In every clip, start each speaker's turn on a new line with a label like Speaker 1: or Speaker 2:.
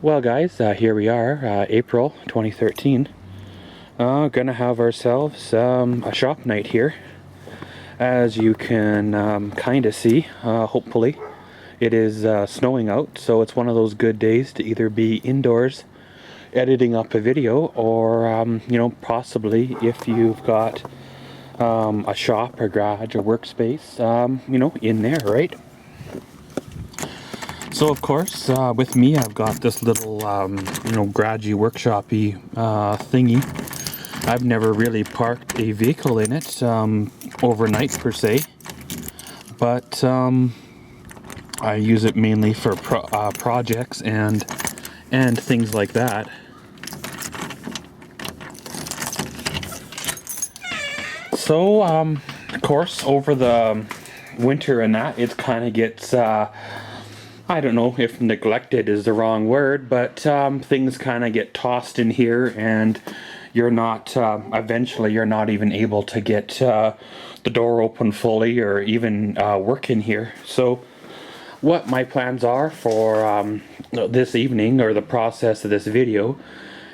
Speaker 1: Well guys, here we are, April 2013. Gonna have ourselves a shop night here. As you can kind of see, hopefully, it is snowing out, so it's one of those good days to either be indoors editing up a video or, possibly if you've got a shop or garage or workspace, in there, right? So of course, with me, I've got this little, garagey, workshopy thingy. I've never really parked a vehicle in it overnight per se, but I use it mainly for projects and things like that. So of course, over the winter and that, it kind of gets I don't know if neglected is the wrong word, but things kind of get tossed in here, and you're not, eventually you're not even able to get the door open fully or even work in here. So what my plans are for this evening, or the process of this video,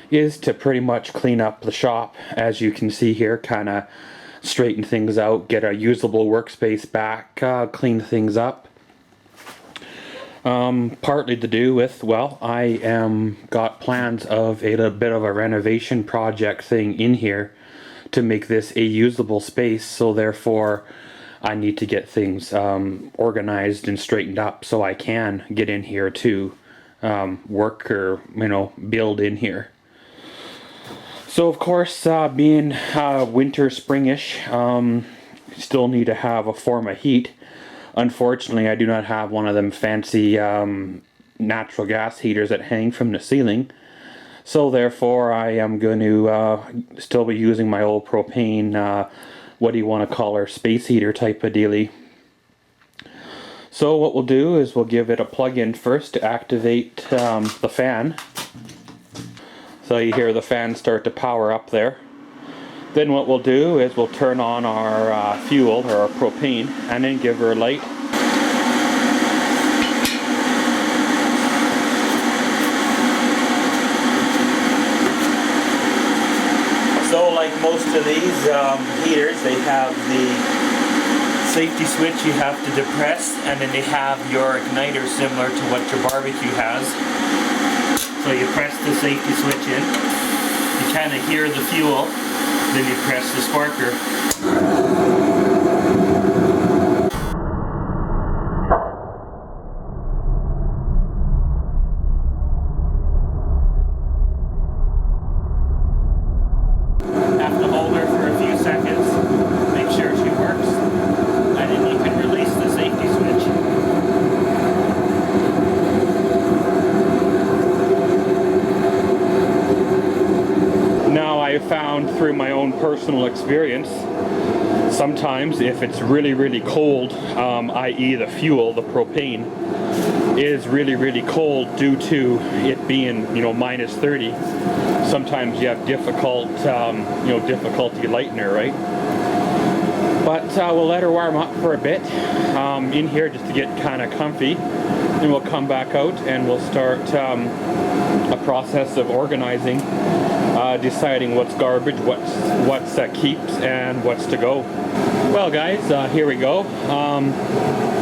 Speaker 1: is to pretty much clean up the shop, as you can see here, kind of straighten things out, get a usable workspace back, clean things up. Partly to do with, well, I got plans of a little bit of a renovation project thing in here to make this a usable space, so therefore I need to get things organized and straightened up so I can get in here to work or, build in here. So of course, being winter, springish, still need to have a form of heat. Unfortunately, I do not have one of them fancy natural gas heaters that hang from the ceiling. So therefore, I am going to still be using my old propane, what do you want to call her, space heater type of dealie. So what we'll do is we'll give it a plug-in first to activate the fan. So you hear the fan start to power up there. Then what we'll do is we'll turn on our fuel, or our propane, and then give her a light. So like most of these heaters, they have the safety switch you have to depress, and then they have your igniter similar to what your barbecue has. So you press the safety switch in, you kind of hear the fuel, then you press the sparker. Have to hold her for a few seconds, make sure she works, and then you can release the safety switch. Now I found through my own personal experience, sometimes if it's really cold, i.e. the fuel, the propane, is really cold due to it being, minus 30, sometimes you have difficulty lighting her, right? But we'll let her warm up for a bit in here just to get kind of comfy. Then we'll come back out and we'll start a process of organizing, deciding what's garbage, what's keeps, and what's to go. Well guys, here we go.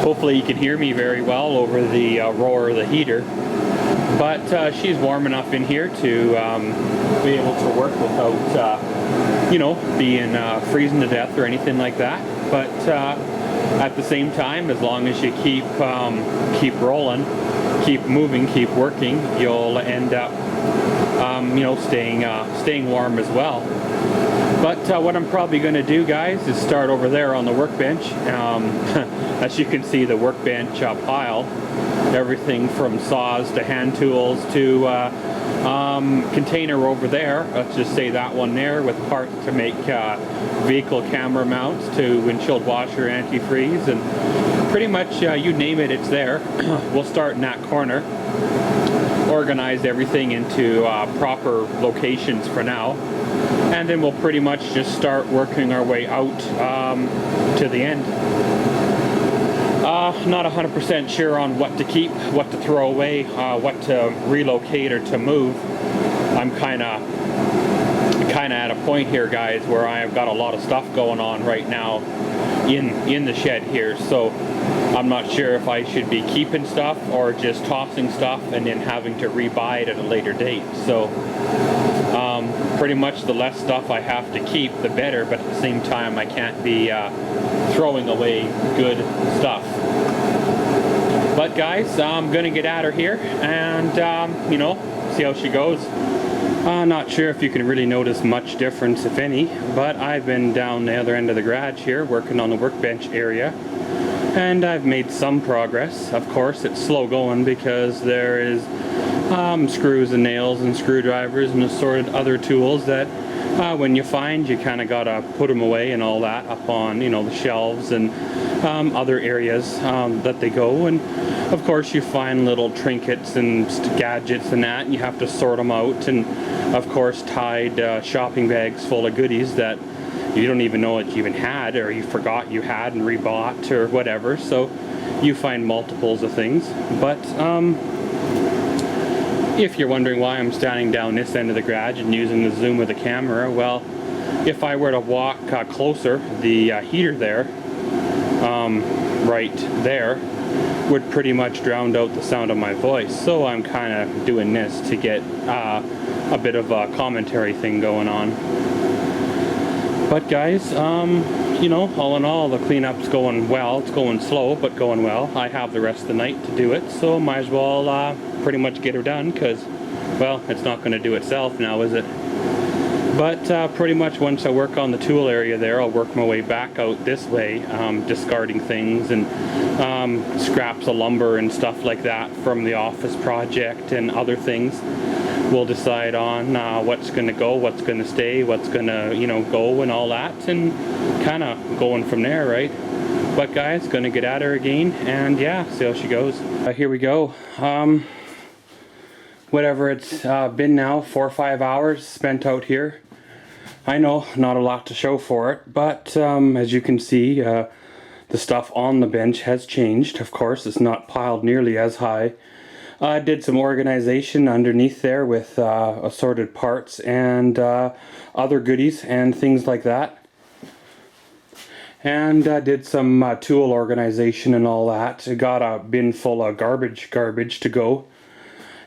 Speaker 1: Hopefully you can hear me very well over the roar of the heater. But she's warm enough in here to be able to work without, being freezing to death or anything like that. But at the same time, as long as you keep rolling, keep moving, keep working, you'll end up, staying warm as well. But what I'm probably going to do, guys, is start over there on the workbench. As you can see, the workbench pile, everything from saws to hand tools to container over there. Let's just say that one there, with parts to make vehicle camera mounts to windshield washer, antifreeze, and pretty much you name it, it's there. We'll start in that corner, organize everything into proper locations for now, and then we'll pretty much just start working our way out to the end. Not 100% sure on what to keep, what to throw away, what to relocate or to move. I'm kind of at a point here, guys, where I've got a lot of stuff going on right now in the shed here, so I'm not sure if I should be keeping stuff or just tossing stuff and then having to rebuy it at a later date. So pretty much the less stuff I have to keep, the better, but at the same time I can't be throwing away good stuff. But guys, I'm gonna get at her here and you know, see how she goes. Not sure if you can really notice much difference, if any, but I've been down the other end of the garage here working on the workbench area, and I've made some progress. Of course, it's slow going because there is screws and nails and screwdrivers and assorted other tools that when you find, you kind of gotta put them away and all that up on, you know, the shelves and other areas that they go. And of course you find little trinkets and gadgets and that, and you have to sort them out, and of course tied shopping bags full of goodies that you don't even know that you even had, or you forgot you had and rebought or whatever. So you find multiples of things. But if you're wondering why I'm standing down this end of the garage and using the zoom of the camera, well, if I were to walk closer, the heater there, right there, would pretty much drown out the sound of my voice. So I'm kind of doing this to get a bit of a commentary thing going on. But guys, you know, all in all, the cleanup's going well. It's going slow, but going well. I have the rest of the night to do it, so might as well pretty much get her done, because, well, it's not going to do itself now, is it? But pretty much once I work on the tool area there, I'll work my way back out this way, discarding things and scraps of lumber and stuff like that from the office project and other things. We'll decide on what's going to go, what's going to stay, what's going to, you know, go and all that, and kind of going from there, right? But guys, going to get at her again, and yeah, see how she goes. Here we go. Whatever it's been now, 4 or 5 hours spent out here. I know, not a lot to show for it, but as you can see, the stuff on the bench has changed. Of course, it's not piled nearly as high. I did some organization underneath there with assorted parts and other goodies and things like that. And did some tool organization and all that. I got a bin full of garbage to go.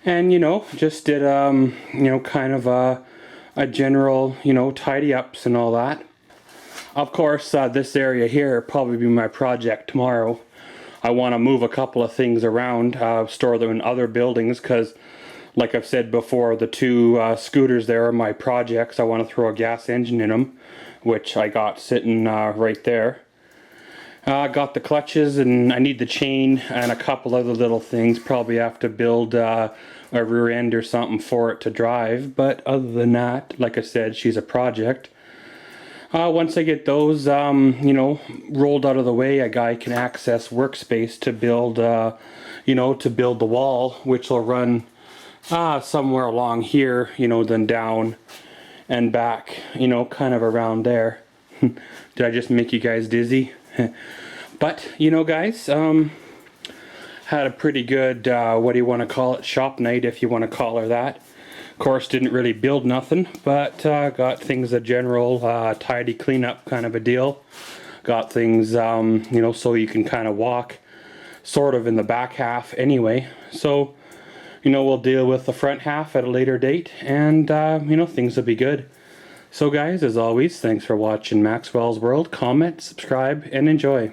Speaker 1: And, you know, just did, you know, kind of a general, you know, tidy ups and all that. Of course, this area here will probably be my project tomorrow. I want to move a couple of things around, store them in other buildings, because, like I've said before, the two scooters there are my projects. I want to throw a gas engine in them, which I got sitting right there. I got the clutches, and I need the chain and a couple other little things. Probably have to build a rear end or something for it to drive, but other than that, like I said, she's a project. Once I get those, you know, rolled out of the way, a guy can access workspace to build, you know, to build the wall, which will run somewhere along here, you know, then down and back, you know, kind of around there. Did I just make you guys dizzy? But, you know, guys, had a pretty good, what do you want to call it, shop night, if you want to call her that. Of course, didn't really build nothing, but got things a general tidy cleanup kind of a deal. Got things, you know, so you can kind of walk sort of in the back half anyway. So, you know, we'll deal with the front half at a later date, and, you know, things will be good. So guys, as always, thanks for watching Maxwell's World. Comment, subscribe, and enjoy.